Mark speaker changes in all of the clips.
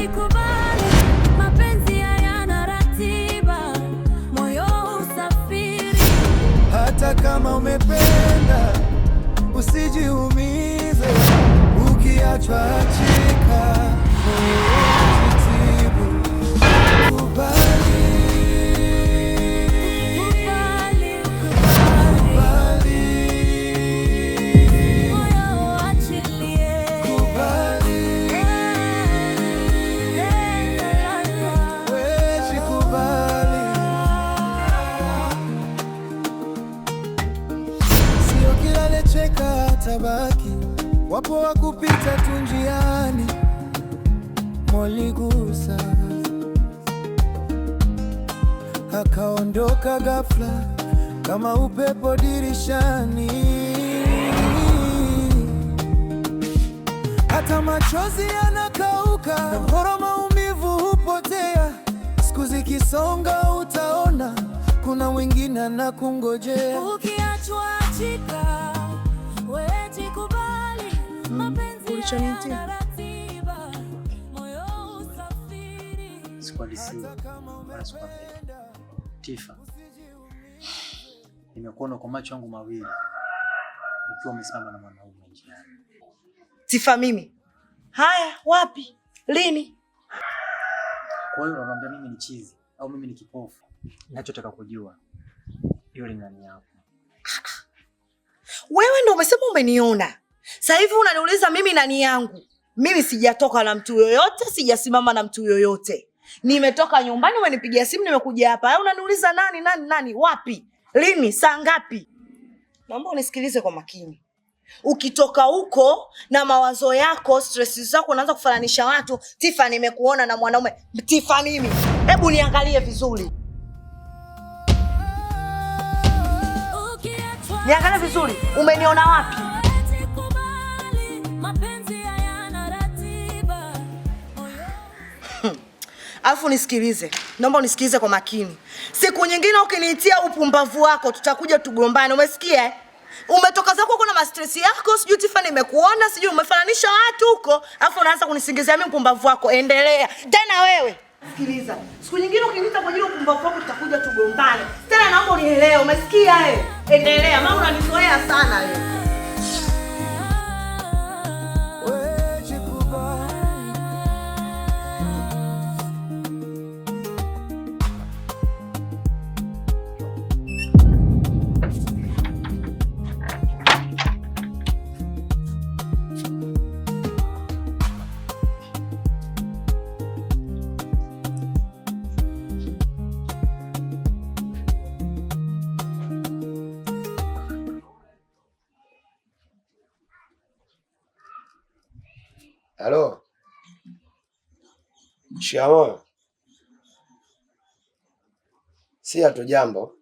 Speaker 1: jikubali, mapenzi hayana ratiba, moyo usafiri.
Speaker 2: Hata kama umependa usijiumize, ukiachwa achika, tabaki. Wapo wa kupita tu njiani, moligusa akaondoka ghafla kama upepo dirishani. Hata machozi yanakauka na mboro maumivu hupotea. Siku zikisonga utaona kuna wengine anakungojea.
Speaker 1: Ukiachwa achika, jikubali, mapenzi hayana ratiba, moyo usafiri.
Speaker 3: Tifa, nimekuona kwa macho yangu mawili ukiwa umesimama na mwanaume njiani.
Speaker 4: Tifa mimi? Haya, wapi? Lini?
Speaker 3: Kwa hiyo unaniambia mimi ni chizi au mimi ni kipofu? Ninachotaka kujua yule nani yako?
Speaker 4: Wewe ndio umesema umeniona. Sasa hivi unaniuliza mimi nani yangu? Mimi sijatoka na mtu yoyote, sijasimama na mtu yoyote. Nimetoka nyumbani, umenipigia simu, nimekuja hapa. Wewe unaniuliza nani? Wapi? Lini? Saa ngapi? Naomba unisikilize kwa makini. Ukitoka huko na mawazo yako, stress zako unaanza kufananisha watu, Tifa nimekuona na mwanaume. Tifa mimi. Hebu niangalie vizuri. Niangalie vizuri. Umeniona wapi? Alafu nisikilize. Naomba unisikilize kwa makini. Siku nyingine ukiniitia upumbavu wako tutakuja tugombane. Umesikia? Umetoka zako huko na mastress yako, sijui Tifa nimekuona, sijui umefananisha watu huko, alafu unaanza kunisingizia mimi upumbavu wako. Endelea. Tena wewe. Sikiliza. Siku nyingine ukiniita kwa ajili ya upumbavu wako tutakuja tugombane. Tena naomba unielewe. Umesikia wewe? Endelea. Mama unanizoea sana wewe.
Speaker 5: Halo. Shikamoo. Si hatu jambo.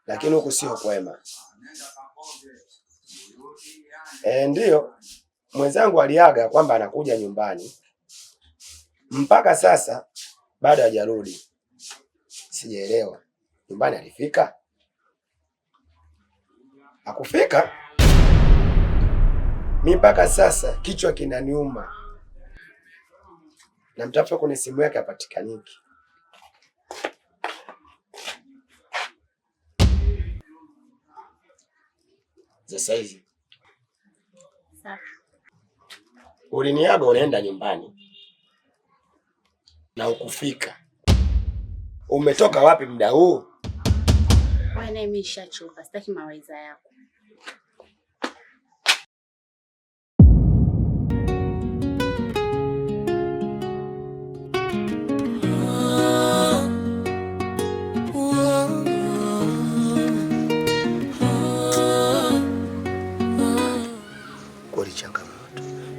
Speaker 5: Lakini huku sio kwema. Ndiyo. Mwenzangu aliaga kwamba anakuja nyumbani. Mpaka sasa bado hajarudi. Sijaelewa. Nyumbani alifika? Hakufika? Mimi mpaka sasa kichwa kinaniuma. Namtafuta kwenye simu yake hapatikaniki. Sasa hivi.
Speaker 6: Sawa.
Speaker 5: Uliniaga unaenda nyumbani na ukufika. Umetoka wapi muda huu?
Speaker 6: Wewe naye mimi nishachoka, sitaki mawaidha yako.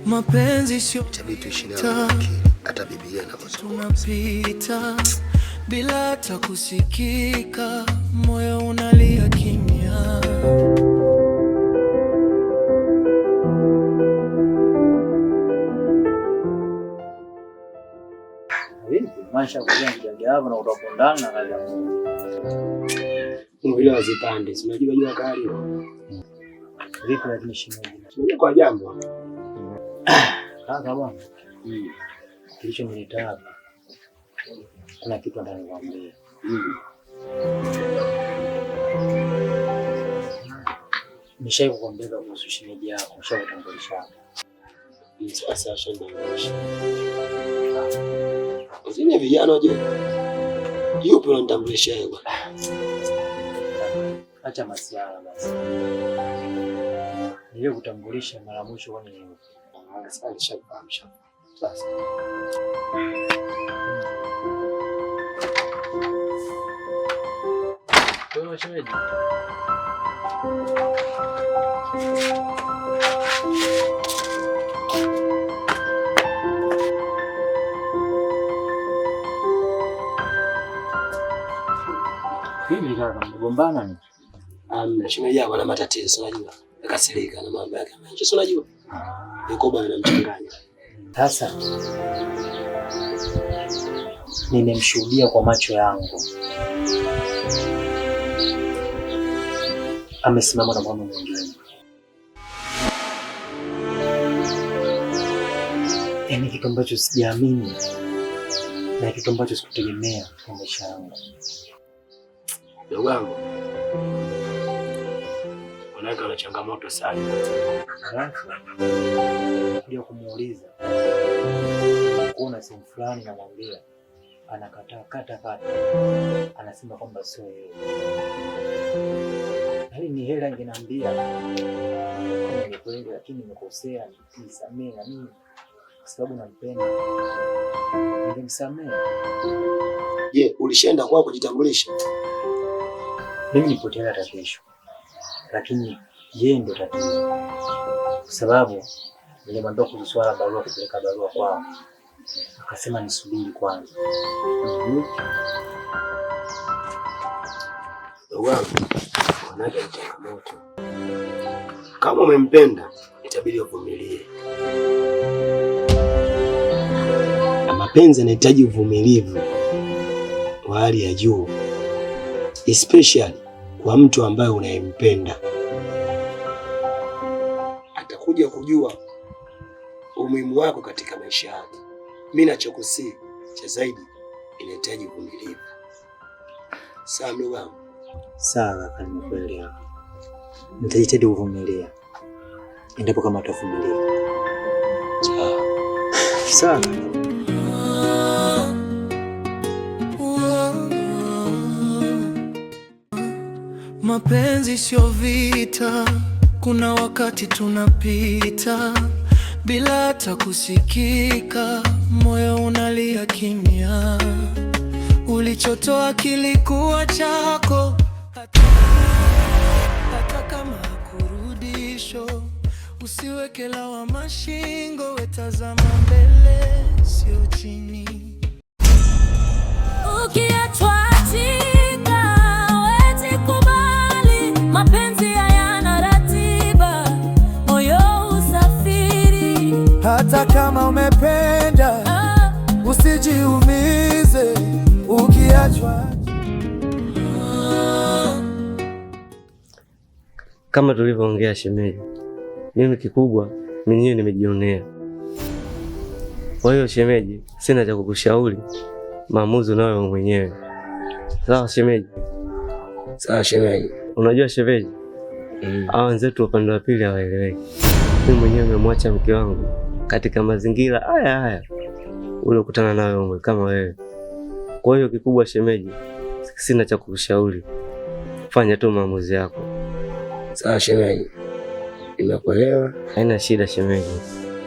Speaker 2: Mapenzi sio
Speaker 5: tuishi nayo, hata Biblia
Speaker 2: tunapita bila hata kusikika, moyo unalia kimya.
Speaker 3: Maisha kuja kijaga hapo na utapondana na kaja.
Speaker 5: Ile wazipande, si unajua jua kali.
Speaker 3: Vipi lakini shimeji?
Speaker 5: Kwa jambo.
Speaker 3: Kaka bwana. Kilichonileta hapa, kuna kitu nataka nikwambie. Nishawahi kukwambia kuhusu shemeji yako, nishakutambulisha.
Speaker 5: Sasa shamba. Usine vijana je? Yupo unanitambulisha yeye bwana.
Speaker 3: Acha masiala basi. Nile kutambulisha mara mwisho kwa nini?
Speaker 5: Sasa nishafahamu. Sasa.
Speaker 3: Wewe shemeji. Hivi kaka mgombana ni?
Speaker 5: Shemeji yako ana matatizo unajua. Akasirika na mambo yake mengi. Sio unajua? Yuko bana anamchanganya.
Speaker 3: Sasa nimemshuhudia kwa macho yangu. Amesimama na mwanaume mwingine. Yaani kitu ambacho sijaamini na kitu ambacho sikutegemea kwa maisha yangu.
Speaker 5: Ndugu wangu. Unaweka na changamoto sana.
Speaker 3: Ndio kumuuliza. Kuna sehemu fulani namwambia anakataa kata. Anasema kwamba sio yeye. Hali ni hela ingeniambia. Ni kweli lakini nimekosea, nisamehe na mimi kwa sababu nampenda. Ningemsamehe.
Speaker 5: Je, ulishaenda kwao kujitambulisha?
Speaker 3: Mimi nipotea tatizo. Lakini yeye ndio tatizo. Kwa sababu nilimwambia kuhusu barua kupeleka barua kwao. Akasema nisubiri kwanza.
Speaker 5: Wangu, wanake changamoto. Kama umempenda, itabidi uvumilie. Na mapenzi yanahitaji uvumilivu wa hali ya juu. Especially kwa mtu ambaye unayempenda. Atakuja kujua umuhimu wako katika maisha yake. Mimi nachokusii cha zaidi inahitaji uvumilivu. Sawa ndugu wangu.
Speaker 3: Sawa kaka, nimekuelewa. Nitajitahidi kuvumilia. Endapo kama utavumilia.
Speaker 5: Sawa.
Speaker 3: Sawa.
Speaker 2: Mapenzi sio vita, kuna wakati tunapita bila hata kusikika, moyo unalia kimya. Ulichotoa kilikuwa chako, hata kama hakurudisho. Usiweke lawama shingo, wetazama mbele, sio chini.
Speaker 1: Ukiachwa achika, huwezi kubali. Mapenzi hayana ratiba, moyo usafiri.
Speaker 2: Hata kama umependa, usijiumize ukiachwa.
Speaker 7: Kama tulivyoongea shemeji, mimi kikubwa mwenyewe nimejionea. Kwa hiyo shemeji, sina cha kukushauri, maamuzi unayo mwenyewe. Sawa shemeji?
Speaker 5: Sawa shemeji.
Speaker 7: Unajua shemeji, hao wenzetu upande wa pili hawaeleweki. Mimi mwenyewe nimemwacha mke wangu katika mazingira haya ule kukutana nayo wewe kama wewe. Kwa hiyo kikubwa shemeji, sina cha kukushauri. Fanya tu maamuzi yako.
Speaker 5: Sawa shemeji. Nimekuelewa.
Speaker 7: Haina shida shemeji.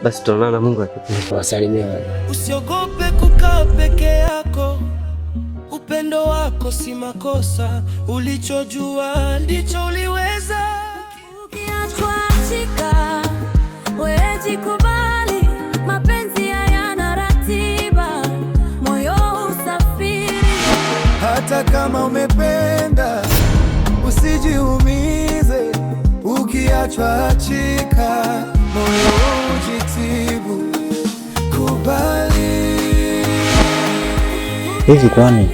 Speaker 7: Basi tuonana, Mungu akipenda.
Speaker 5: Wasalimia.
Speaker 2: Usiogope kukaa peke yako. Upendo wako si makosa. Ulichojua ndicho uliweza.
Speaker 1: Ukiachwa achika, huwezi kubali. Mapenzi hayana ratiba, moyo usafiri.
Speaker 2: Hata kama umependa, usijiumize. Ukiachwa achika, moyo ujitibu. Kubali.
Speaker 3: Hivi kwani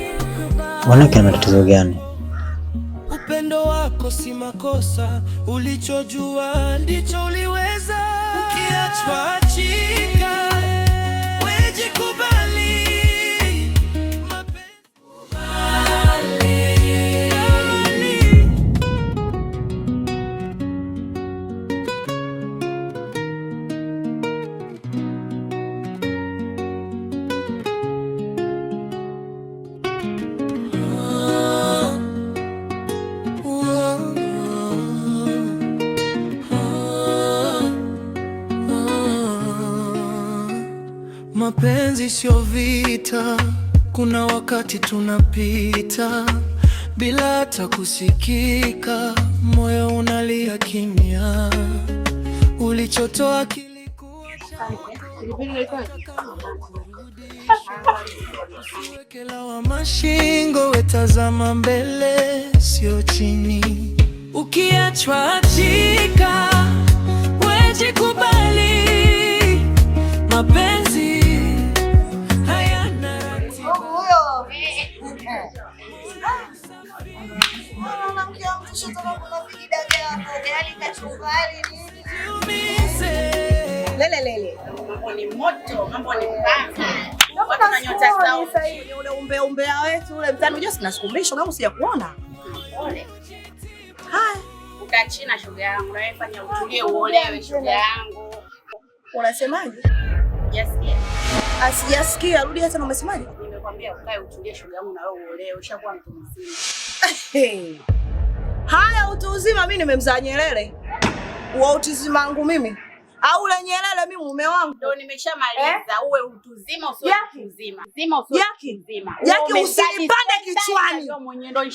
Speaker 3: wanawake ana matatizo gani?
Speaker 2: Upendo wako si makosa, ulichojua ndicho uliweza. Ukiachwa achika, wewe jikubali. Mapenzi sio vita, kuna wakati tunapita bila hata kusikika, moyo unalia kimya, ulichotoa kilikuwa wekela wa mashingo, wetazama mbele sio chini, ukiachwa achika, wejikubali, mapenzi hayana ratiba.
Speaker 4: Lele.
Speaker 6: Mambo ni moto, mambo ni mbaya. Watu na nyota zao.
Speaker 4: Ule umbea wetu ule mtani unajua sinasikumbisha kama sijakuona.
Speaker 6: Pole.
Speaker 4: Haya.
Speaker 6: Utachina shoga yangu, na wewe fanya utulie uolewe shoga yangu.
Speaker 4: Unasemaje?
Speaker 6: Yasikia.
Speaker 4: Asijasikia, rudi hata umesemaje?
Speaker 6: Nimekwambia ukae utulie shoga yangu na wewe uolewe, ushakuwa mtu mzima.
Speaker 4: Haya, utu uzima mimi nimemzaa Nyerere. Wa utu uzima wangu mimi. Au ule Nyerere mimi mume wangu.
Speaker 6: Ndio nimeshamaliza. Uwe utu uzima usio utu uzima. Uzima usio utu uzima.
Speaker 4: Yaki usinipande kichwani.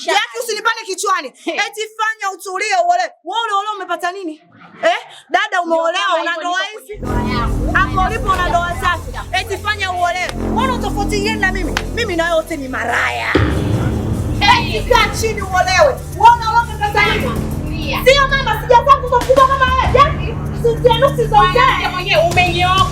Speaker 4: Yaki usinipande kichwani. Eti fanya utulie uolewe. Wewe ule umepata nini? Dada umeolewa una ndoa hizi? Hapo ulipo una ndoa zako. Eti fanya uolewe. Mbona utofauti yenu na mimi? Mimi na wewe wote ni maraya. Eti kaa chini uolewe. Uona wewe umepata nini? Sio mama, sijataka kukubwa kama wewe. Yaki, sisi nusu za ujana mwenyewe umenyoa.